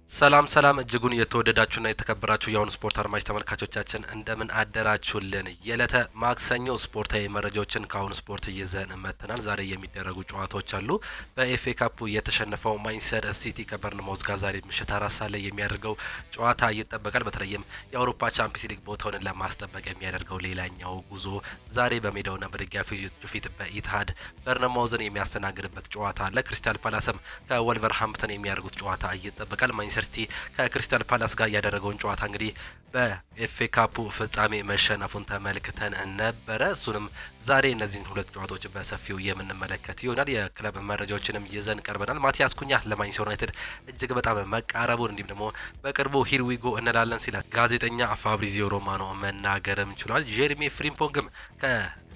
ሰላም ሰላም እጅጉን የተወደዳችሁና የተከበራችሁ የአሁን ስፖርት አድማጭ ተመልካቾቻችን እንደምን አደራችሁልን። የዕለተ ማክሰኞ ስፖርታዊ መረጃዎችን ከአሁን ስፖርት ይዘን መጥተናል። ዛሬ የሚደረጉ ጨዋታዎች አሉ። በኤፍኤ ካፑ የተሸነፈው ማንቸስተር ሲቲ ከበርንማውዝ ጋር ዛሬ ምሽት 4 ሰዓት ላይ የሚያደርገው ጨዋታ ይጠበቃል። በተለይም የአውሮፓ ቻምፒየንስ ሊግ ቦታውን ለማስጠበቅ የሚያደርገው ሌላኛው ጉዞ ዛሬ በሜዳውና በደጋፊዎቹ ፊት በኢትሃድ በርንማውዝን የሚያስተናግድበት ጨዋታ አለ። ክሪስታል ፓላስም ከወልቨርሃምፕተን የሚያደርጉት ጨዋታ ይጠበቃል። ማንቸስተር ሲቲ ከክሪስታል ፓላስ ጋር ያደረገውን ጨዋታ እንግዲህ በኤፍኤ ካፑ ፍጻሜ መሸነፉን ተመልክተን ነበረ። እሱንም ዛሬ እነዚህን ሁለት ጨዋታዎች በሰፊው የምንመለከት ይሆናል። የክለብ መረጃዎችንም ይዘን ቀርበናል። ማቲያስ ኩኛ ለማንቸስተር ዩናይትድ እጅግ በጣም መቃረቡን እንዲሁም ደግሞ በቅርቡ ሂር ዊ ጎ እንላለን ሲል ጋዜጠኛ ፋብሪዚዮ ሮማኖ መናገርም ችሏል። ጄሬሚ ፍሪምፖንግም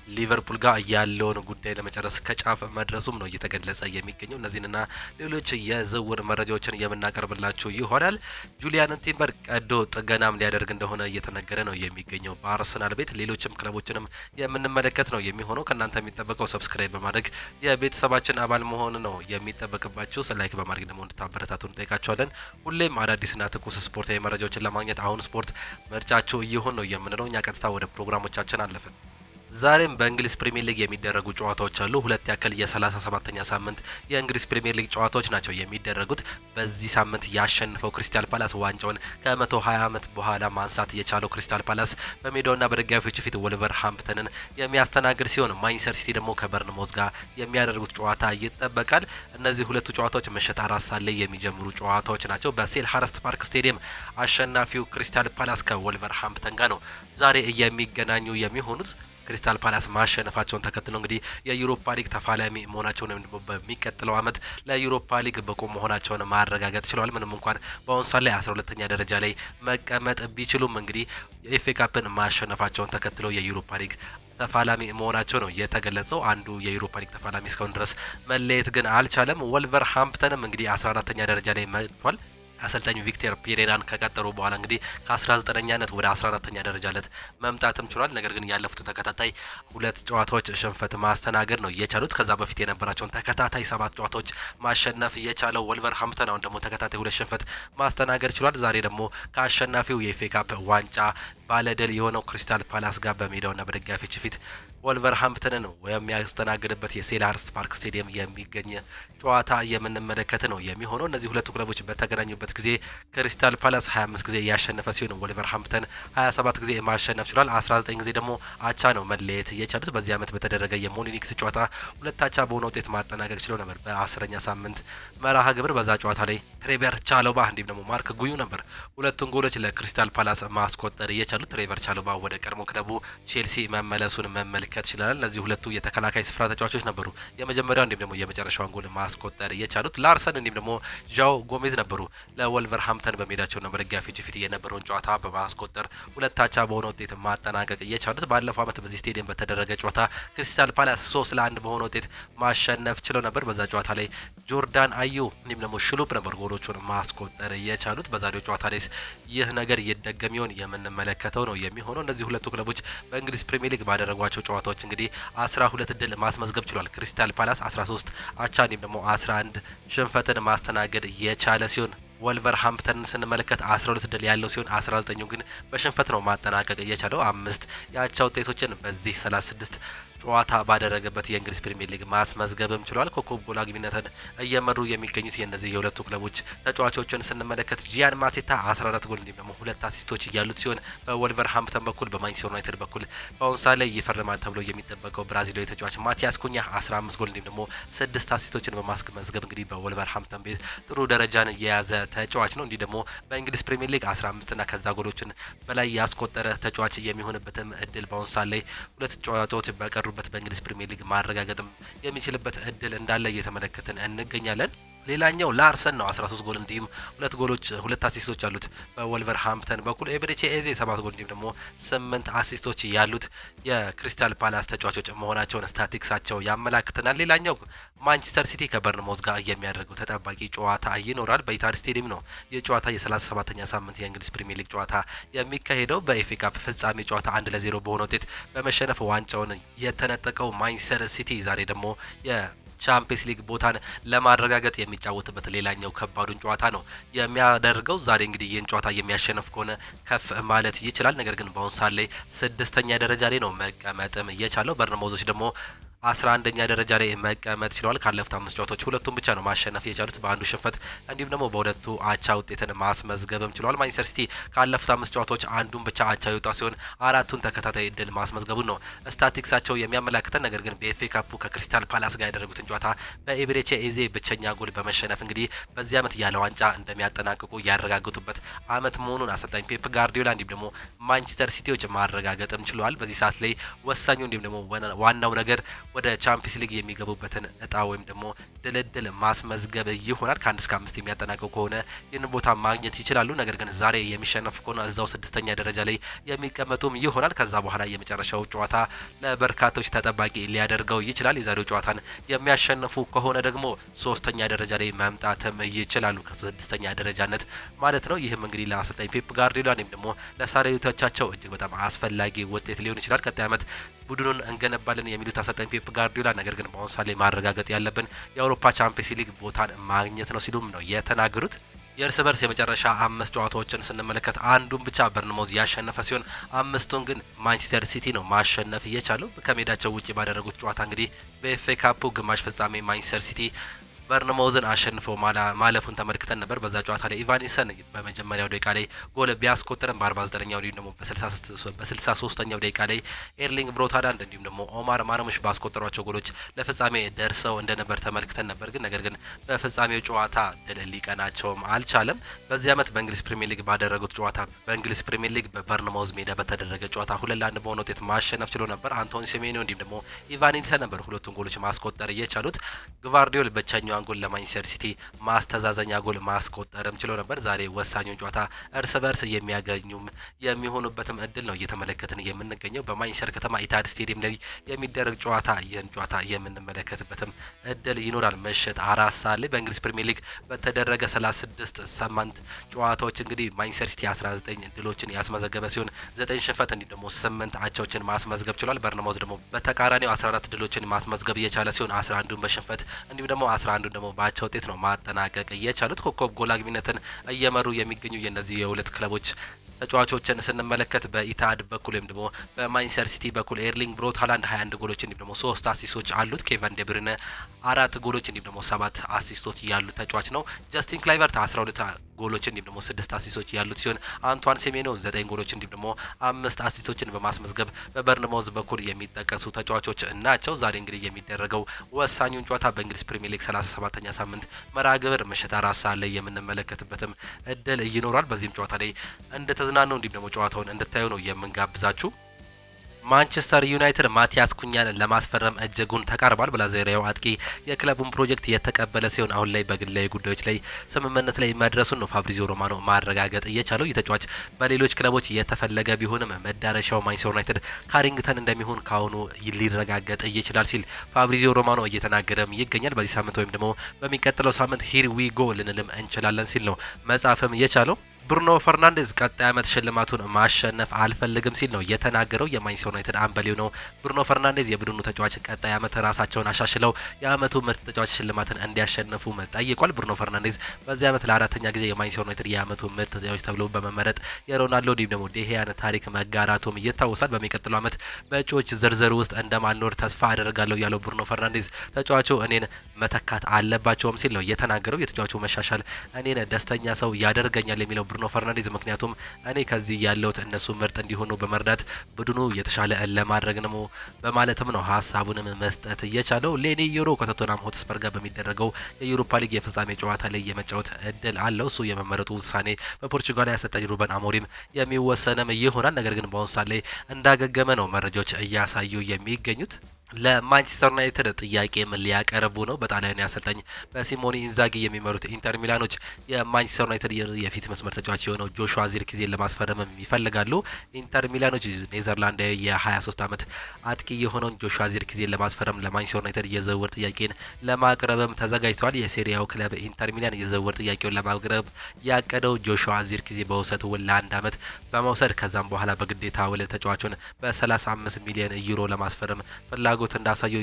ሊቨርፑል ጋር ያለውን ጉዳይ ለመጨረስ ከጫፍ መድረሱም ነው እየተገለጸ የሚገኘው። እነዚህንና ሌሎች የዝውውር መረጃዎችን የምናቀርብላችሁ ይሆናል። ጁሊያን ቲምበር ቀዶ ጥገናም ሊያደርግ እንደሆነ እየተነገረ ነው የሚገኘው በአርሰናል ቤት። ሌሎችም ክለቦችንም የምንመለከት ነው የሚሆነው። ከእናንተ የሚጠበቀው ሰብስክራይብ በማድረግ የቤተሰባችን አባል መሆን ነው የሚጠበቅባችሁ። ላይክ በማድረግ ደግሞ እንድታበረታቱ እንጠይቃችኋለን። ሁሌም አዳዲስና ትኩስ ስፖርታዊ መረጃዎችን ለማግኘት አሁን ስፖርት ምርጫችሁ ይሁን ነው የምንለው። እኛ ቀጥታ ወደ ፕሮግራሞቻችን አለፍን። ዛሬም በእንግሊዝ ፕሪሚየር ሊግ የሚደረጉ ጨዋታዎች አሉ። ሁለት ያክል የ37ኛ ሳምንት የእንግሊዝ ፕሪሚየር ሊግ ጨዋታዎች ናቸው የሚደረጉት። በዚህ ሳምንት ያሸነፈው ክሪስታል ፓላስ ዋንጫውን ከ120 ዓመት በኋላ ማንሳት የቻለው ክሪስታል ፓላስ በሜዳውና በደጋፊዎቹ ፊት ወልቨርሃምፕተንን የሚያስተናግድ ሲሆን ማንቸስተር ሲቲ ደግሞ ከበርንማውዝ ጋር የሚያደርጉት ጨዋታ ይጠበቃል። እነዚህ ሁለቱ ጨዋታዎች ምሽት 4 ሰዓት ላይ የሚጀምሩ ጨዋታዎች ናቸው። በሴልሃርስት ፓርክ ስቴዲየም አሸናፊው ክሪስታል ፓላስ ከወልቨርሃምፕተን ጋር ነው ዛሬ የሚገናኙ የሚሆኑት። ክሪስታል ፓላስ ማሸነፋቸውን ተከትሎ እንግዲህ የዩሮፓ ሊግ ተፋላሚ መሆናቸውን ወይም ደግሞ በሚቀጥለው ዓመት ለዩሮፓ ሊግ ብቁ መሆናቸውን ማረጋገጥ ችለዋል። ምንም እንኳን በአሁኑ ሰዓት ላይ 12ኛ ደረጃ ላይ መቀመጥ ቢችሉም እንግዲህ የኤፍኤ ካፕን ማሸነፋቸውን ተከትሎ የዩሮፓ ሊግ ተፋላሚ መሆናቸው ነው የተገለጸው። አንዱ የዩሮፓ ሊግ ተፋላሚ እስካሁን ድረስ መለየት ግን አልቻለም። ወልቨርሃምፕተንም እንግዲህ 14ኛ ደረጃ ላይ መጥቷል። አሰልጣኙ ቪክተር ፔሬራን ከቀጠሩ በኋላ እንግዲህ ከ19ኛነት ወደ 14ኛ ደረጃ ለት መምጣትም ችሏል። ነገር ግን ያለፉት ተከታታይ ሁለት ጨዋታዎች ሽንፈት ማስተናገድ ነው የቻሉት። ከዛ በፊት የነበራቸውን ተከታታይ 7 ጨዋታዎች ማሸነፍ የቻለው ወልቨርሃምፕተን አሁን ደግሞ ተከታታይ ሁለት ሽንፈት ማስተናገድ ችሏል። ዛሬ ደግሞ ከአሸናፊው የኤፍኤ ካፕ ዋንጫ ባለድል የሆነው ክሪስታል ፓላስ ጋር በሜዳውና በደጋፊዎች ፊት ወልቨርሃምፕተንን የሚያስተናግድበት የሴልሃርስት ፓርክ ስቴዲየም የሚገኝ ጨዋታ የምንመለከት ነው የሚሆነው። እነዚህ ሁለቱ ክለቦች በተገናኙበት ጊዜ ክሪስታል ፓላስ 25 ጊዜ ያሸነፈ ሲሆን ወልቨርሃምፕተን 27 ጊዜ ማሸነፍ ችሏል። 19 ጊዜ ደግሞ አቻ ነው መለየት የቻሉት። በዚህ ዓመት በተደረገ የሞኒኒክስ ጨዋታ ሁለት አቻ በሆነ ውጤት ማጠናቀቅ ችለው ነበር። በ10ኛ ሳምንት መርሃ ግብር በዛ ጨዋታ ላይ ትሬቨር ቻሎባ እንዲሁም ደግሞ ማርክ ጉዩ ነበር ሁለቱን ጎሎች ለክሪስታል ፓላስ ማስቆጠር የቻሉት። ትሬቨር ቻሎባ ወደ ቀድሞ ክለቡ ቼልሲ መመለሱን መመልከት ይችላል። እነዚህ ሁለቱ የተከላካይ ስፍራ ተጫዋቾች ነበሩ የመጀመሪያው እንዲሁም ደግሞ የመጨረሻውን ጎል ማስቆጠር የቻሉት። ላርሰን እንዲሁም ደግሞ ዣኦ ጎሜዝ ነበሩ ለወልቨርሃምፕተን በሜዳቸውና በደጋፊዎች ፊት የነበረውን ጨዋታ በማስቆጠር ሁለት አቻ በሆነ ውጤት ማጠናቀቅ የቻሉት። ባለፈው ዓመት በዚህ ስቴዲየም በተደረገ ጨዋታ ክሪስታል ፓላስ 3-1 በሆነ ውጤት ማሸነፍ ችለው ነበር። በዛ ጨዋታ ላይ ጆርዳን አዩ እንዲሁም ደግሞ ሽሉፕ ነበር ጎሎቹን ማስቆጠር የቻሉት። በዛሬው ጨዋታ ላይ ይህ ነገር ይደገም ይሆን የምንመለከተው ነው የሚሆነው። እነዚህ ሁለቱ ክለቦች በእንግሊዝ ፕሪሚየር ሊግ ባደረጓቸው ጨዋታዎች እንግዲህ 12 ድል ማስመዝገብ ችሏል። ክሪስታል ፓላስ 13 አቻ እንዲሁም ደግሞ 11 ሽንፈትን ማስተናገድ የቻለ ሲሆን ወልቨርሃምፕተንን ስንመለከት 12 ድል ያለው ሲሆን 19ኙ ግን በሽንፈት ነው ማጠናቀቅ የቻለው። 5 የአቻ ውጤቶችን በዚህ 36 ጨዋታ ባደረገበት የእንግሊዝ ፕሪሚየር ሊግ ማስመዝገብም ችሏል። ኮከብ ጎል አግቢነትን እየመሩ የሚገኙት የነዚህ የሁለቱ ክለቦች ተጫዋቾችን ስንመለከት ጂያን ማቴታ 14 ጎል እንዲሁም ደግሞ 2 አሲስቶች ያሉት ሲሆን በወልቨርሃምፕተን በኩል በማንቸስተር ዩናይትድ በኩል በአሁኑ ሰዓት ላይ ይፈርማል ተብሎ የሚጠበቀው ብራዚላዊ ተጫዋች ማቲያስ ኩኛ 15 ጎል እንዲሁም ደግሞ 6 አሲስቶችን በማስመዝገብ እንግዲህ በወልቨርሃምፕተን ቤት ጥሩ ደረጃን የያዘ ተጫዋች ነው። እንዲህ ደግሞ በእንግሊዝ ፕሪሚየር ሊግ 15 እና ከዛ ጎሎችን በላይ ያስቆጠረ ተጫዋች የሚሆንበትም እድል በአሁኑ ሰዓት ላይ ሁለት ጨዋታዎች በቀሩ በእንግሊዝ ፕሪሚየር ሊግ ማረጋገጥም የሚችልበት እድል እንዳለ እየተመለከትን እንገኛለን። ሌላኛው ላርሰን ነው 13 ጎል እንዲሁም 2 ጎሎች 2 አሲስቶች ያሉት በወልቨርሃምፕተን በኩል። ኤብሬቺ ኤዜ 7 ጎል እንዲሁም ደግሞ 8 አሲስቶች ያሉት የክሪስታል ፓላስ ተጫዋቾች መሆናቸውን ስታቲክሳቸው ያመላክተናል። ሌላኛው ማንቸስተር ሲቲ ከበርንማውዝ ጋር የሚያደርገው ተጠባቂ ጨዋታ ይኖራል። በኢትሃድ ስቴዲየም ነው የጨዋታ የ37ኛ ሳምንት የእንግሊዝ ፕሪሚየር ሊግ ጨዋታ የሚካሄደው። በኤፍኤ ካፕ ፍጻሜ ጨዋታ 1-0 በሆነ ውጤት በመሸነፍ ዋንጫውን የተነጠቀው ማንቸስተር ሲቲ ዛሬ ደግሞ ቻምፒየንስ ሊግ ቦታን ለማረጋገጥ የሚጫወትበት ሌላኛው ከባዱን ጨዋታ ነው የሚያደርገው። ዛሬ እንግዲህ ይህን ጨዋታ የሚያሸንፍ ከሆነ ከፍ ማለት ይችላል። ነገር ግን በአሁን ሰዓት ላይ 6ኛ ደረጃ ላይ ነው መቀመጥም እየቻለው። በርነማውዞች ደግሞ 11ኛ ደረጃ ላይ መቀመጥ ችለዋል። ካለፉት 5 ጨዋታዎች ሁለቱም ብቻ ነው ማሸነፍ የቻሉት በአንዱ ሽንፈት እንዲሁም ደግሞ በሁለቱ አቻ ውጤትን ማስመዝገብም ችለዋል። ማንቸስተር ሲቲ ካለፉት 5 ጨዋታዎች አንዱን ብቻ አቻ የወጣ ሲሆን 4ቱን ተከታታይ ድል ማስመዝገቡን ነው ስታቲክሳቸው የሚያመላክተን። ነገር ግን በኤፍኤ ካፑ ከክሪስታል ፓላስ ጋር ያደረጉትን ጨዋታ በኤቤሬቺ ኤዜ ብቸኛ ጎል በመሸነፍ እንግዲህ በዚህ ዓመት ያለ ዋንጫ እንደሚያጠናቅቁ ያረጋግጡበት ዓመት መሆኑን አሰልጣኝ ፔፕ ጋርዲዮላ እንዲሁም ደግሞ ማንቸስተር ሲቲዎች ማረጋገጥም ችለዋል። በዚህ ሰዓት ላይ ወሳኙ እንዲሁም ደግሞ ዋናው ነገር ወደ ቻምፒየንስ ሊግ የሚገቡበትን እጣ ወይም ደግሞ ድልድል ማስመዝገብ ይሆናል። ከ1 እስከ 5 የሚያጠናቀቁ ከሆነ ይህን ቦታ ማግኘት ይችላሉ። ነገር ግን ዛሬ የሚሸነፍ ከሆነ እዛው 6ኛ ደረጃ ላይ የሚቀመጡም ይሆናል። ከዛ በኋላ የመጨረሻው ጨዋታ ለበርካቶች ተጠባቂ ሊያደርገው ይችላል። የዛሬው ጨዋታን የሚያሸንፉ ከሆነ ደግሞ 3ኛ ደረጃ ላይ መምጣትም ይችላሉ፣ ከ6ኛ ደረጃነት ማለት ነው። ይህም እንግዲህ ለአሰልጣኝ ፔፕ ጋርዲዮላ ወይም ደግሞ ለሰራዊቶቻቸው እጅግ በጣም አስፈላጊ ውጤት ሊሆን ይችላል። ቀጣይ ዓመት ቡድኑን እንገነባለን የሚሉት አሰልጣኝ ፔፕ ጋርዲዮላ ነገር ግን በአሁን ሰዓት ላይ ማረጋገጥ ያለብን የአውሮፓ ቻምፒየንስ ሊግ ቦታን ማግኘት ነው ሲሉም ነው የተናገሩት። የእርስ በርስ የመጨረሻ 5 ጨዋታዎችን ስንመለከት አንዱን ብቻ በርንማውዝ ያሸነፈ ሲሆን 5ቱን ግን ማንቸስተር ሲቲ ነው ማሸነፍ እየቻለው። ከሜዳቸው ውጪ ባደረጉት ጨዋታ እንግዲህ በኤፍኤ ካፑ ግማሽ ፍጻሜ ማንቸስተር ሲቲ በርንማውዝን አሸንፈው ማለፉን ተመልክተን ነበር። በዛ ጨዋታ ላይ ኢቫኒሰን በመጀመሪያው ደቂቃ ላይ ጎል ቢያስቆጥርም በ49ኛው እንዲሁም ደግሞ በ63ኛው ደቂቃ ላይ ኤርሊንግ ብሮት ሃላንድ እንዲሁም ደግሞ ኦማር ማርሙሽ ባስቆጠሯቸው ጎሎች ለፍጻሜ ደርሰው እንደነበር ተመልክተን ነበር። ነገር ግን በፍጻሜው ጨዋታ ድል ሊቀናቸውም አልቻለም። በዚህ ዓመት በእንግሊዝ ፕሪሚየር ሊግ ባደረጉት ጨዋታ በእንግሊዝ ፕሪሚየር ሊግ በበርንማውዝ ሜዳ በተደረገ ጨዋታ 2-1 በሆነ ውጤት ማሸነፍ ችሎ ነበር። አንቶኒ ሴሜኒዮ እንዲሁም ደግሞ ኢቫኒሰን ነበር ሁለቱን ጎሎች ማስቆጠር የቻሉት። ግቫርዲዮል በቻኛው ጎል ለማንቸስተር ሲቲ ማስተዛዘኛ ጎል ማስቆጠርም ችሎ ነበር። ዛሬ ወሳኙን ጨዋታ እርስ በርስ የሚያገኙም የሚሆኑበትም እድል ነው እየተመለከትን የምንገኘው። በማንቸስተር ከተማ ኢታድ ስቴዲየም ላይ የሚደረግ ጨዋታ ይህን ጨዋታ የምንመለከትበትም እድል ይኖራል። ምሽት 4 ሰዓት ላይ በእንግሊዝ ፕሪሚየር ሊግ በተደረገ 36 ሳምንት ጨዋታዎች እንግዲህ ማንቸስተር ሲቲ 19 ድሎችን ያስመዘገበ ሲሆን 9 ሽንፈት እንዲሁም ደግሞ 8 አቻዎችን ማስመዝገብ ችሏል። በርንማውዝ ደግሞ በተቃራኒው 14 ድሎችን ማስመዝገብ የቻለ ሲሆን 11ዱን በሽንፈት እንዲሁም ደግሞ 11ዱን ደግሞ ባቻ ውጤት ነው ማጠናቀቅ የቻሉት። ኮከብ ጎል አግቢነትን እየመሩ የሚገኙ የነዚህ የሁለት ክለቦች ተጫዋቾችን ስንመለከት በኢታድ በኩል ወይም ደግሞ በማንቸስተር ሲቲ በኩል ኤርሊንግ ብሮት ሃላንድ 21 ጎሎች እንዲሁም ደግሞ 3 አሲስቶች አሉት። ኬቨን ዴብሩይነ 4 ጎሎች እንዲሁም ደግሞ 7 አሲስቶች ያሉት ተጫዋች ነው። ጀስቲን ክላይቨርት 12 ጎሎች እንዲሁም ደግሞ 6 አሲስቶች ያሉት ሲሆን አንቷን ሴሜኒዮ 9 ጎሎች እንዲሁም ደግሞ 5 አሲስቶችን በማስመዝገብ በበርንማውዝ በኩል የሚጠቀሱ ተጫዋቾች ናቸው። ዛሬ እንግዲህ የሚደረገው ወሳኙን ጨዋታ በእንግሊዝ ፕሪሚየር ሊግ 37ኛ ሳምንት መርሃ ግብር ምሽት 4 ሰዓት ላይ የምንመለከትበትም እድል ይኖራል። በዚህም ጨዋታ ላይ እንደተዝናኑ እንዲሁም ደግሞ ጨዋታውን እንድታዩ ነው የምንጋብዛችሁ። ማንቸስተር ዩናይትድ ማቲያስ ኩኛን ለማስፈረም እጅጉን ተቃርቧል። ብራዚላዊው አጥቂ የክለቡን ፕሮጀክት የተቀበለ ሲሆን አሁን ላይ በግላዊ ጉዳዮች ላይ ስምምነት ላይ መድረሱን ነው ፋብሪዚዮ ሮማኖ ማረጋገጥ እየቻለው። የተጫዋች በሌሎች ክለቦች የተፈለገ ቢሆንም መዳረሻው ማንቸስተር ዩናይትድ ካሪንግተን እንደሚሆን ካሁኑ ሊረጋገጥ ይችላል ሲል ፋብሪዚዮ ሮማኖ እየተናገረም ይገኛል። በዚህ ሳምንት ወይም ደግሞ በሚቀጥለው ሳምንት ሂር ዊ ጎ ልንልም እንችላለን ሲል ነው መጻፍም የቻለው። ብሩኖ ፈርናንዴዝ ቀጣይ ዓመት ሽልማቱን ማሸነፍ አልፈልግም ሲል ነው የተናገረው። የማንቸስተር ዩናይትድ አምበሌው ነው ብሩኖ ፈርናንዴዝ የቡድኑ ተጫዋች ቀጣይ ዓመት ራሳቸውን አሻሽለው የዓመቱ ምርጥ ተጫዋች ሽልማትን እንዲያሸንፉ ጠይቋል። ብሩኖ ፈርናንዴዝ በዚህ ዓመት ለአራተኛ ጊዜ የማንቸስተር ዩናይትድ የዓመቱ ምርጥ ተጫዋች ተብሎ በመመረጥ የሮናልዶ ዲም ደግሞ ዴሄያን ታሪክ መጋራቱም ይታወሳል። በሚቀጥለው ዓመት በእጩዎች ዝርዝር ውስጥ እንደማልኖር ተስፋ አደርጋለሁ ያለው ብሩኖ ፈርናንዴዝ ተጫዋቹ እኔን መተካት አለባቸውም ሲል ነው የተናገረው። የተጫዋቹ መሻሻል እኔን ደስተኛ ሰው ያደርገኛል የሚለው ብሩኖ ፈርናንዴዝ ምክንያቱም እኔ ከዚህ ያለውት እነሱ ምርጥ እንዲሆኑ በመርዳት ቡድኑ የተሻለ ለማድረግ ነው በማለትም ነው ሀሳቡንም መስጠት እየቻለው። ሌኒ ዮሮ ከቶተንሃም ሆትስፐር ጋር በሚደረገው የዩሮፓ ሊግ የፍጻሜ ጨዋታ ላይ የመጫወት እድል አለው። እሱ የመመረጡ ውሳኔ በፖርቹጋል አሰልጣኝ ሩበን አሞሪም የሚወሰንም ይሆናል። ነገር ግን በአሁኑ ሰዓት ላይ እንዳገገመ ነው መረጃዎች እያሳዩ የሚገኙት። ለማንቸስተር ዩናይትድ ጥያቄም ሊያቀርቡ ነው። በጣሊያን አሰልጣኝ በሲሞኒ ኢንዛጊ የሚመሩት ኢንተር ሚላኖች የማንቸስተር ዩናይትድ የፊት መስመር ተጫዋች የሆነው ጆሹዋ ዚርክዜን ለማስፈረምም ይፈልጋሉ። ኢንተር ሚላኖች ኔዘርላንዳዊ የ23 ዓመት አጥቂ የሆነውን ጆሹዋ ዚርክዜን ለማስፈረም ለማንቸስተር ዩናይትድ የዝውውር ጥያቄን ለማቅረብም ተዘጋጅተዋል። የሴሪያው ክለብ ኢንተር ሚላን የዝውውር ጥያቄውን ለማቅረብ ያቀደው ጆሹዋ ዚርክዜ በውሰት ውል ለ1 ዓመት በመውሰድ ከዛም በኋላ በግዴታ ውል ተጫዋቹን በ35 ሚሊዮን ዩሮ ለማስፈረም ፍላጎት ፍላጎት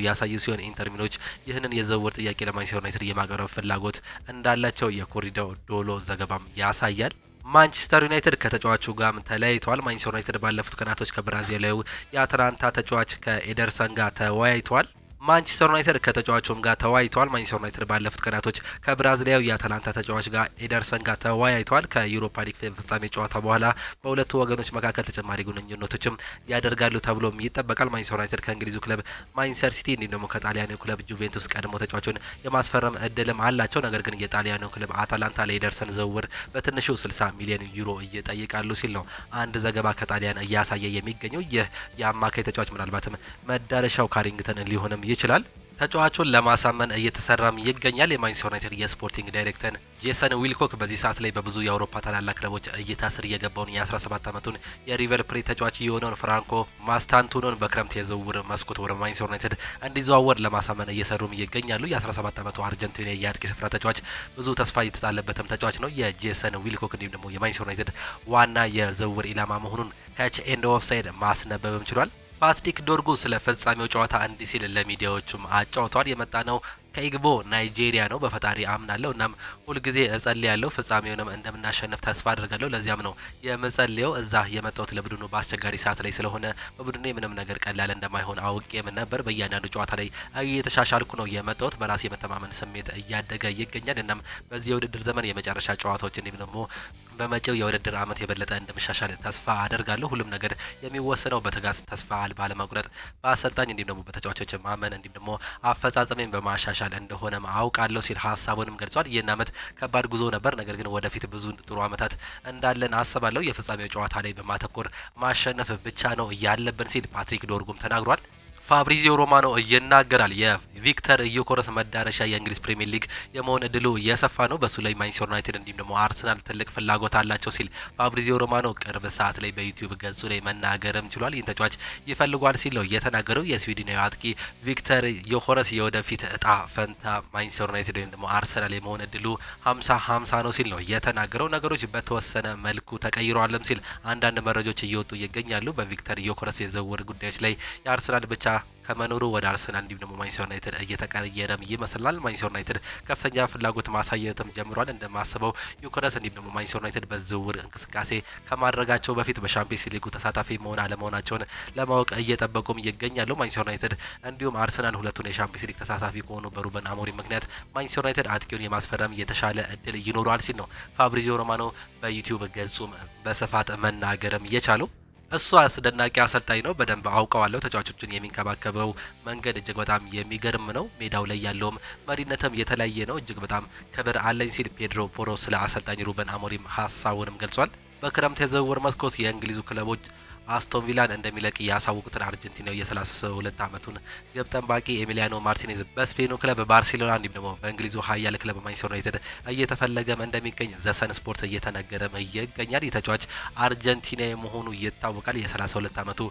ያሳዩ ሲሆን ኢንተር ሚላኖች ይህንን የዝውውር ጥያቄ ለማንቸስተር ዩናይትድ የማቅረብ ፍላጎት እንዳላቸው የኮሪደር ዶሎ ዘገባም ያሳያል። ማንቸስተር ዩናይትድ ከተጫዋቹ ጋር ተለያይቷል። ማንቸስተር ዩናይትድ ባለፉት ቀናቶች ከብራዚላዊው የአትላንታ ተጫዋች ከኤደርሰን ጋር ተወያይቷል። ማንቸስተር ዩናይትድ ከተጫዋቹም ጋር ተወያይቷል። ማንቸስተር ዩናይትድ ባለፉት ቀናቶች ከብራዚላዊው የአትላንታ ተጫዋች ጋር ኤደርሰን ጋር ተወያይቷል። ከዩሮፓ ሊግ ፍጻሜ ጨዋታ በኋላ በሁለቱ ወገኖች መካከል ተጨማሪ ግንኙነቶችም ያደርጋሉ ተብሎም ይጠበቃል። ማንቸስተር ዩናይትድ ከእንግሊዙ ክለብ ማንቸስተር ሲቲ እንዲሁም ደግሞ ከጣሊያኑ ክለብ ጁቬንቱስ ቀድሞ ተጫዋቹን የማስፈረም እድልም አላቸው። ነገር ግን የጣሊያኑ ክለብ አታላንታ ለኤደርሰን ዝውውር በትንሹ 60 ሚሊዮን ዩሮ እየጠይቃሉ ሲል ነው አንድ ዘገባ ከጣሊያን እያሳየ የሚገኘው። ይህ የአማካይ ተጫዋች ምናልባትም መዳረሻው ካሪንግተን ሊሆንም ይችላል። ተጫዋቹን ለማሳመን እየተሰራም ይገኛል። የማንቸስተር ዩናይትድ የስፖርቲንግ ዳይሬክተር ጄሰን ዊልኮክ በዚህ ሰዓት ላይ በብዙ የአውሮፓ ታላላቅ ክለቦች እይታ ስር የገባውን የ17 ዓመቱን የሪቨር ፕሌት ተጫዋች የሆነውን ፍራንኮ ማስታንቱኖን በክረምት የዝውውር መስኮት ወደ ማንቸስተር ዩናይትድ እንዲዘዋወር ለማሳመን እየሰሩም ይገኛሉ። የ17 ዓመቱ አርጀንቲና የአጥቂ ስፍራ ተጫዋች ብዙ ተስፋ እየተጣለበትም ተጫዋች ነው። የጄሰን ዊልኮክ እንዲሁም ደግሞ የማንቸስተር ዩናይትድ ዋና የዝውውር ኢላማ መሆኑን ካች ኤንድ ኦፍሳይድ ማስነበብም ችሏል። ፓትሪክ ዶርጉ ስለ ፍጻሜው ጨዋታ እንዲህ ሲል ለሚዲያዎቹም አጫውቷል። የመጣ ነው ከኢግቦ ናይጄሪያ ነው። በፈጣሪ አምናለሁ እናም ሁልጊዜ እጸልያለሁ። ፍጻሜውንም እንደምናሸንፍ ተስፋ አድርጋለሁ። ለዚያም ነው የምጸልየው። እዛ የመጣሁት ለቡድኑ በአስቸጋሪ ሰዓት ላይ ስለሆነ በቡድኑ ምንም ነገር ቀላል እንደማይሆን አውቄም ነበር። በእያንዳንዱ ጨዋታ ላይ እየተሻሻልኩ ነው የመጣሁት። በራስ የመተማመን ስሜት እያደገ ይገኛል። እናም በዚህ የውድድር ዘመን የመጨረሻ ጨዋታዎች እንዲሁም ደግሞ በመጪው የውድድር ዓመት የበለጠ እንደምሻሻል ተስፋ አደርጋለሁ። ሁሉም ነገር የሚወሰነው በትጋት ተስፋ ባለመቁረጥ በአሰልጣኝ እንዲሁም ደግሞ በተጫዋቾች ማመን እንዲሁም ደግሞ አፈጻጸሜን በማሻሻል እንደሆነም አውቃለሁ ሲል ሀሳቡንም ገልጿል። ይህን ዓመት ከባድ ጉዞ ነበር፣ ነገር ግን ወደፊት ብዙ ጥሩ ዓመታት እንዳለን አስባለሁ። የፍጻሜው ጨዋታ ላይ በማተኮር ማሸነፍ ብቻ ነው ያለብን ሲል ፓትሪክ ዶርጉም ተናግሯል። ፋብሪዚዮ ሮማኖ ይናገራል። የቪክተር ዮኬረስ መዳረሻ የእንግሊዝ ፕሪሚየር ሊግ የመሆን እድሉ እየሰፋ ነው። በሱ ላይ ማንቸስተር ዩናይትድ እንዲሁም ደግሞ አርሰናል ትልቅ ፍላጎት አላቸው ሲል ፋብሪዚዮ ሮማኖ ቅርብ ሰዓት ላይ በዩቲዩብ ገጹ ላይ መናገርም ችሏል። ይህን ተጫዋች ይፈልጓል ሲል ነው የተናገረው። የስዊድናዊ አጥቂ ቪክተር ዮኬረስ የወደፊት እጣ ፈንታ ማንቸስተር ዩናይትድ ወይም ደግሞ አርሰናል የመሆን እድሉ 50-50 ነው ሲል ነው የተናገረው። ነገሮች በተወሰነ መልኩ ተቀይረዋልም ሲል አንዳንድ መረጃዎች እየወጡ ይገኛሉ። በቪክተር ዮኬረስ የዝውውር ጉዳዮች ላይ የአርሰናል ብቻ ከመኖሩ ወደ አርሰናል እንዲሁም ደግሞ ማንቸስተር ዩናይትድ እየተቀየረም ይመስላል። ማንቸስተር ዩናይትድ ከፍተኛ ፍላጎት ማሳየትም ጀምሯል። እንደማስበው ዮኬረስ እንዲሁም ደግሞ ማንቸስተር ዩናይትድ በዝውውር እንቅስቃሴ ከማድረጋቸው በፊት በሻምፒየንስ ሊጉ ተሳታፊ መሆን አለመሆናቸውን ለማወቅ እየጠበቁም ይገኛሉ። ማንቸስተር ዩናይትድ እንዲሁም አርሰናል ሁለቱን የሻምፒየንስ ሊግ ተሳታፊ ከሆኑ በሩበን አሞሪም ምክንያት ማንቸስተር ዩናይትድ አጥቂውን የማስፈረም የተሻለ እድል ይኖረዋል ሲል ነው ፋብሪዚዮ ሮማኖ በዩቲዩብ ገጹም በስፋት መናገርም የቻለው። እሱ አስደናቂ አሰልጣኝ ነው። በደንብ አውቀዋለሁ። ተጫዋቾችን የሚንከባከበው መንገድ እጅግ በጣም የሚገርም ነው። ሜዳው ላይ ያለውም መሪነትም የተለያየ ነው። እጅግ በጣም ክብር አለኝ ሲል ፔድሮ ፖሮ ስለ አሰልጣኝ ሩበን አሞሪም ሀሳቡንም ገልጿል። በክረምት የዝውውር መስኮት የእንግሊዙ ክለቦች አስቶን ቪላን እንደሚለቅ ያሳወቁትን አርጀንቲናው የ32 ዓመቱን ግብ ጠባቂ ኤሚሊያኖ ማርቲኔዝ በስፔኑ ክለብ ባርሴሎና እንዲሁም ደግሞ በእንግሊዙ ኃያል ክለብ ማንቸስተር ዩናይትድ እየተፈለገም እንደሚገኝ ዘሰን ስፖርት እየተነገረም ይገኛል። የተጫዋች አርጀንቲናዊ መሆኑ ይታወቃል። የ32 ዓመቱ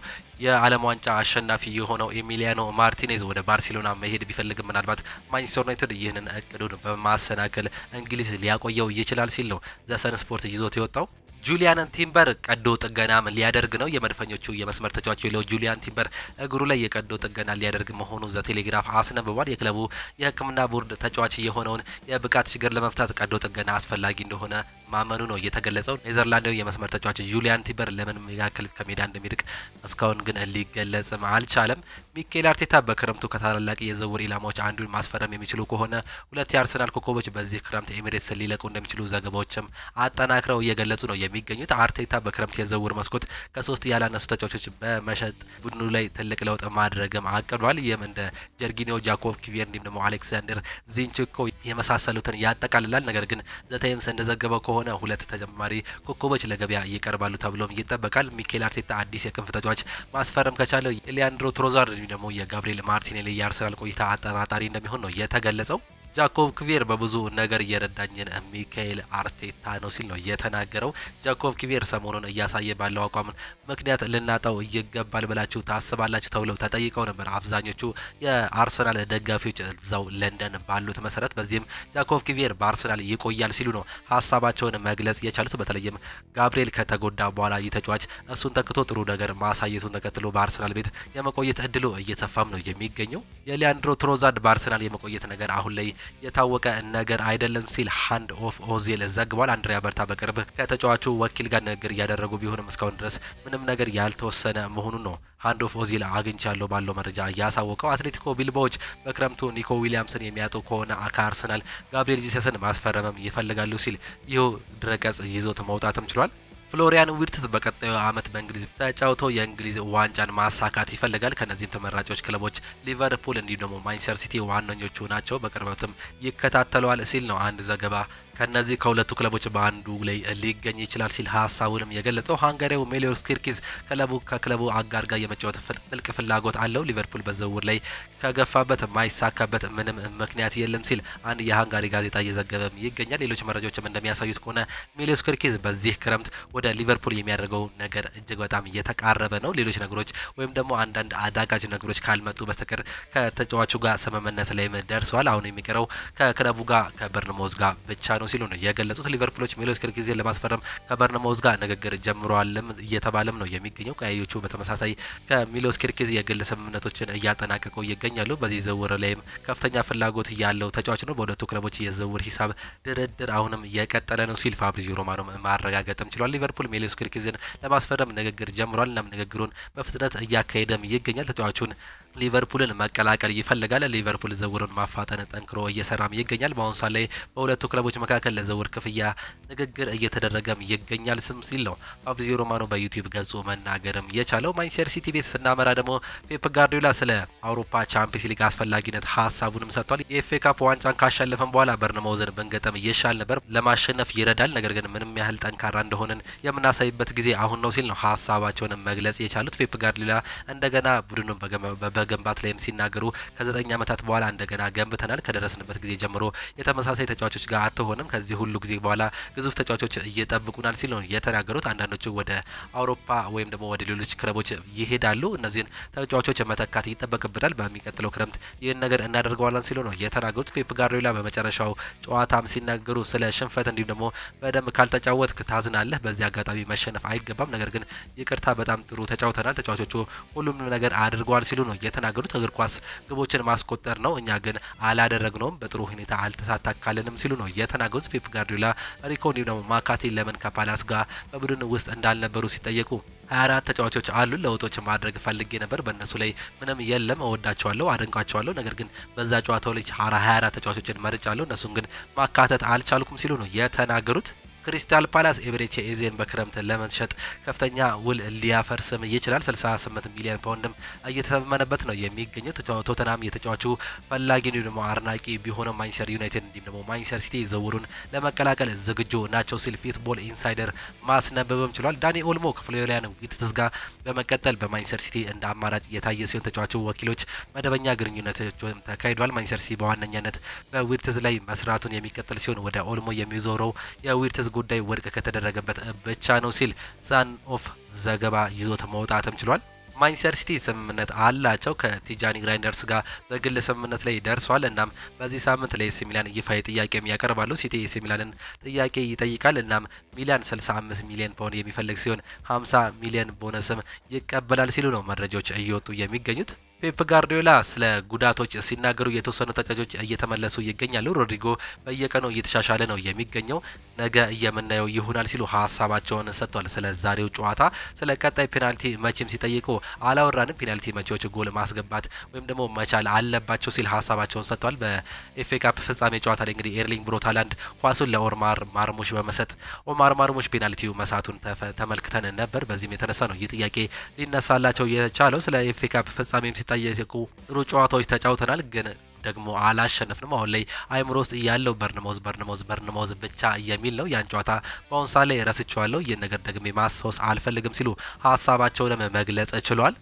የዓለም ዋንጫ አሸናፊ የሆነው ኤሚሊያኖ ማርቲኔዝ ወደ ባርሴሎና መሄድ ቢፈልግም ምናልባት ማንቸስተር ዩናይትድ ይህንን እቅዱን በማሰናከል እንግሊዝ ሊያቆየው ይችላል ሲል ነው ዘሰን ስፖርት ይዞት የወጣው። ጁሊያን ቲምበር ቀዶ ጥገናም ሊያደርግ ነው። የመድፈኞቹ የመስመር ተጫዋች የለው ጁሊያን ቲምበር እግሩ ላይ የቀዶ ጥገና ሊያደርግ መሆኑ ዘቴሌግራፍ አስነብቧል። የክለቡ የሕክምና ቦርድ ተጫዋች የሆነውን የብቃት ችግር ለመፍታት ቀዶ ጥገና አስፈላጊ እንደሆነ ማመኑ ነው የተገለጸው። ኔዘርላንዳዊ የመስመር ተጫዋች ጁሊያን ቲምበር ለምን ያክል ከሜዳ እንደሚርቅ እስካሁን ግን ሊገለጽም አልቻለም። ሚኬል አርቴታ በክረምቱ ከታላላቅ የዝውውር ኢላማዎች አንዱን ማስፈረም የሚችሉ ከሆነ ሁለት የአርሰናል ኮከቦች በዚህ ክረምት ኤሚሬትስ ሊለቁ እንደሚችሉ ዘገባዎችም አጠናክረው እየገለጹ ነው የሚገኙት። አርቴታ በክረምት የዝውውር መስኮት ከሶስት ያላነሱ ተጫዋቾች በመሸጥ ቡድኑ ላይ ትልቅ ለውጥ ማድረግም አቅዷል። ይህም እንደ ጀርጊኒዮ፣ ጃኮብ ኪቪየር እንዲሁም ደግሞ አሌክሳንደር ዚንቼንኮ የመሳሰሉትን ያጠቃልላል። ነገር ግን ዘታይምስ እንደዘገበው ከሆነ ሁለት ተጨማሪ ኮከቦች ለገበያ ይቀርባሉ ተብሎም ይጠበቃል። ሚኬል አርቴታ አዲስ የክንፍ ተጫዋች ማስፈረም ከቻለ ሊያንድሮ ትሮዛርድ እንዲሁም ደግሞ የጋብሪኤል ማርቲኔሊ የአርሰናል ቆይታ አጠራጣሪ እንደሚሆን ነው የተገለጸው። ጃኮብ ኪቪየር በብዙ ነገር እየረዳኝን ሚካኤል አርቴታ ነው ሲል ነው የተናገረው። ጃኮብ ኪቪየር ሰሞኑን እያሳየ ባለው አቋም ምክንያት ልናጣው ይገባል ብላችሁ ታስባላችሁ ተብለው ተጠይቀው ነበር አብዛኞቹ የአርሰናል ደጋፊዎች እዛው ለንደን ባሉት መሰረት። በዚህም ጃኮብ ኪቪየር በአርሰናል ይቆያል ሲሉ ነው ሀሳባቸውን መግለጽ የቻሉት። በተለይም ጋብሪኤል ከተጎዳ በኋላ ተጫዋች እሱን ተክቶ ጥሩ ነገር ማሳየቱን ተከትሎ በአርሰናል ቤት የመቆየት እድሉ እየሰፋም ነው የሚገኘው። የሊያንድሮ ትሮዛርድ በአርሰናል የመቆየት ነገር አሁን ላይ የታወቀ ነገር አይደለም ሲል ሃንድ ኦፍ ኦዚል ዘግቧል። አንድሪያ በርታ በቅርብ ከተጫዋቹ ወኪል ጋር ንግግር እያደረጉ ቢሆንም እስካሁን ድረስ ምንም ነገር ያልተወሰነ መሆኑን ነው ሃንድ ኦፍ ኦዚል አግኝቻለሁ ባለው መረጃ ያሳወቀው። አትሌቲኮ ቢልባዎች በክረምቱ ኒኮ ዊሊያምስን የሚያጡ ከሆነ ከአርሰናል ጋብሪኤል ጂሰስን ማስፈረምም ይፈልጋሉ ሲል ይህ ድረገጽ ይዞት መውጣትም ችሏል። ፍሎሪያን ዊርትዝ በቀጣዩ ዓመት በእንግሊዝ ተጫውቶ የእንግሊዝ ዋንጫን ማሳካት ይፈልጋል። ከነዚህም ተመራጮች ክለቦች ሊቨርፑል እንዲሁም ደግሞ ማንቸስተር ሲቲ ዋነኞቹ ናቸው። በቅርበትም ይከታተለዋል ሲል ነው አንድ ዘገባ ከነዚህ ከሁለቱ ክለቦች በአንዱ ላይ ሊገኝ ይችላል ሲል ሀሳቡንም የገለጸው። ሃንጋሪያው ሜሊዮስ ኪርኪዝ ከክለቡ አጋር ጋር የመጫወት ጥልቅ ፍላጎት አለው። ሊቨርፑል በዝውውር ላይ ከገፋበት ማይሳካበት ምንም ምክንያት የለም ሲል አንድ የሃንጋሪ ጋዜጣ እየዘገበም ይገኛል። ሌሎች መረጃዎችም እንደሚያሳዩት ከሆነ ሜሊዮስ ኪርኪዝ በዚህ ክረምት ወደ ሊቨርፑል የሚያደርገው ነገር እጅግ በጣም እየተቃረበ ነው። ሌሎች ነገሮች ወይም ደግሞ አንዳንድ አዳጋጅ ነገሮች ካልመጡ በስተቀር ከተጫዋቹ ጋር ስምምነት ላይ ደርሰዋል። አሁን የሚቀረው ከክለቡ ጋር ከበርንማውዝ ጋር ብቻ ነው ሲሉ ነው የገለጹት። ሊቨርፑሎች ሜሊዮስ ኪርኪዝን ለማስፈረም ከበርንማውዝ ጋር ንግግር ጀምረዋልም እየተባለም ነው የሚገኘው። ቀያዮቹ በተመሳሳይ ከሜሊዮስ ኪርኪዝ የግል ስምምነቶችን እያጠናቀቁ ይገኛሉ። በዚህ ዝውውር ላይም ከፍተኛ ፍላጎት ያለው ተጫዋች ነው። በሁለቱ ክለቦች የዝውውር ሂሳብ ድርድር አሁንም እየቀጠለ ነው ሲል ፋብሪዚዮ ሮማኖ ማረጋገጥም ችሏል። ሊቨርፑል ሜሊዮስ ኪርኪዝን ለማስፈረም ንግግር ጀምሯል። እናም ንግግሩን በፍጥነት እያካሄደም ይገኛል። ተጫዋቹን ሊቨርፑልን መቀላቀል ይፈልጋል። ሊቨርፑል ዝውውሩን ማፋጠን ጠንክሮ እየሰራም ይገኛል። በአሁኑ ሰዓት ላይ በሁለቱ ክለቦች መካከል ለዝውውር ክፍያ ንግግር እየተደረገም ይገኛል ስም ሲል ነው ፋብሪዚዮ ሮማኖ በዩቲዩብ ገጹ መናገርም የቻለው። ማንቸስተር ሲቲ ቤት ስናመራ ደግሞ ፔፕ ጋርዲዮላ ስለ አውሮፓ ቻምፒየንስ ሊግ አስፈላጊነት ሀሳቡንም ሰጥቷል። የኤፍኤ ካፕ ዋንጫን ካሸነፈን በኋላ በርንማውዝን ብንገጠም ይሻል ነበር፣ ለማሸነፍ ይረዳል፣ ነገር ግን ምንም ያህል ጠንካራ እንደሆነን የምናሳይበት ጊዜ አሁን ነው ሲል ነው ሀሳባቸውን መግለጽ የቻሉት። ፔፕ ጋርዲዮላ እንደገና ቡድኑን በገንባት ላይም ሲናገሩ ከ9 ዓመታት በኋላ እንደገና ገንብተናል፣ ከደረስንበት ጊዜ ጀምሮ የተመሳሳይ ተጫዋቾች ጋር አትሆንም፣ ከዚህ ሁሉ ጊዜ በኋላ ግዙፍ ተጫዋቾች እየጠብቁናል ሲል ነው የተናገሩት። አንዳንዶቹ ወደ አውሮፓ ወይም ደግሞ ወደ ሌሎች ክለቦች ይሄዳሉ፣ እነዚህን ተጫዋቾች መተካት ይጠበቅብናል፣ በሚቀጥለው ክረምት ይህን ነገር እናደርገዋለን ሲሉ ነው የተናገሩት። ፔፕ ጋርዲዮላ በመጨረሻው ጨዋታም ሲናገሩ ስለ ሽንፈት እንዲሁም ደግሞ በደንብ ካልተጫወትክ ታዝናለህ፣ በዚህ አጋጣሚ መሸነፍ አይገባም፣ ነገር ግን ይቅርታ፣ በጣም ጥሩ ተጫውተናል፣ ተጫዋቾቹ ሁሉም ነገር አድርገዋል ሲሉ ነው የተናገሩት። እግር ኳስ ግቦችን ማስቆጠር ነው፣ እኛ ግን አላደረግነውም፣ በጥሩ ሁኔታ አልተሳካልንም ሲሉ ነው የተናገሩት። ፔፕ ጋርዲዮላ ሪኮ እንዲሁም ደግሞ ማካቴ ለምን ከፓላስ ጋር በቡድን ውስጥ እንዳልነበሩ ሲጠየቁ 24 ተጫዋቾች አሉ፣ ለውጦች ማድረግ ፈልጌ ነበር፣ በእነሱ ላይ ምንም የለም፣ እወዳቸዋለሁ፣ አደንቃቸዋለሁ፣ ነገር ግን በዛ ጨዋታው ላይ 24 ተጫዋቾችን መርጫለሁ፣ እነሱን ግን ማካተት አልቻልኩም ሲሉ ነው የተናገሩት። ክሪስታል ፓላስ ኤቤሬቺ ኤዜን በክረምት ለመሸጥ ከፍተኛ ውል ሊያፈርስም ይችላል። 68 ሚሊዮን ፓውንድም እየተመነበት ነው የሚገኘው። ቶተናም የተጫዋቹ ፈላጊ ነው ደግሞ አርናቂ ቢሆንም ማንቸስተር ዩናይትድ እንዲሁም ደግሞ ማንቸስተር ሲቲ ዝውውሩን ለመቀላቀል ዝግጁ ናቸው ሲል ፉትቦል ኢንሳይደር ማስነበብም ችሏል። ዳኒ ኦልሞ ከፍሎሪያን ዊርትዝ ጋር በመቀጠል በማንቸስተር ሲቲ እንደ አማራጭ የታየ ሲሆን ተጫዋቹ ወኪሎች መደበኛ ግንኙነቶችም ተካሂዷል። ማንቸስተር ሲቲ በዋነኛነት በዊርትዝ ላይ መስራቱን የሚቀጥል ሲሆን ወደ ኦልሞ የሚዞረው የዊርትዝ ጉዳይ ወድቅ ከተደረገበት ብቻ ነው ሲል ሳን ኦፍ ዘገባ ይዞት መውጣትም ችሏል። ማንቸስተር ሲቲ ስምምነት አላቸው ከቲጃኒ ግራይንደርስ ጋር በግል ስምምነት ላይ ደርሷል። እናም በዚህ ሳምንት ለኤሲ ሚላን ይፋዊ ጥያቄም ያቀርባሉ። ሲቲ ኤሲ ሚላንን ጥያቄ ይጠይቃል። እናም ሚላን 65 ሚሊዮን ፓውንድ የሚፈልግ ሲሆን 50 ሚሊዮን ቦነስም ይቀበላል ሲሉ ነው መረጃዎች እየወጡ የሚገኙት። ፔፕ ጋርዲዮላ ስለ ጉዳቶች ሲናገሩ የተወሰኑ ተጫዋቾች እየተመለሱ ይገኛሉ። ሮድሪጎ በየቀኑ እየተሻሻለ ነው የሚገኘው፣ ነገ የምናየው ይሆናል ሲሉ ሀሳባቸውን ሰጥቷል። ስለ ዛሬው ጨዋታ ስለ ቀጣይ ፔናልቲ መቼም ሲጠይቁ አላወራንም፣ ፔናልቲ መቼዎች ጎል ማስገባት ወይም ደግሞ መቻል አለባቸው ሲል ሀሳባቸውን ሰጥቷል። በኤፍኤ ካፕ ፍጻሜ ጨዋታ ላይ እንግዲህ ኤርሊንግ ብሮት ሃላንድ ኳሱን ለኦማር ማርሙሽ በመሰጥ ኦማር ማርሙሽ ፔናልቲው መሳቱን ተመልክተን ነበር። በዚህም የተነሳ ነው ይህ ጥያቄ ሊነሳላቸው የቻለው። ስለ ኤፍኤ ካፕ ፍጻሜም ሲጠየቁ ጥሩ ጨዋታዎች ተጫውተናል ግን ደግሞ አላሸነፍንም። አሁን ላይ አይምሮ ውስጥ ያለው በርንማውዝ ብቻ የሚል ነው። ያን ጨዋታ በአሁን ሰዓት ላይ ረስቼዋለሁ፣ ይህን ነገር ደግሜ ማስታወስ አልፈልግም ሲሉ ሀሳባቸውንም መግለጽ ችሏል።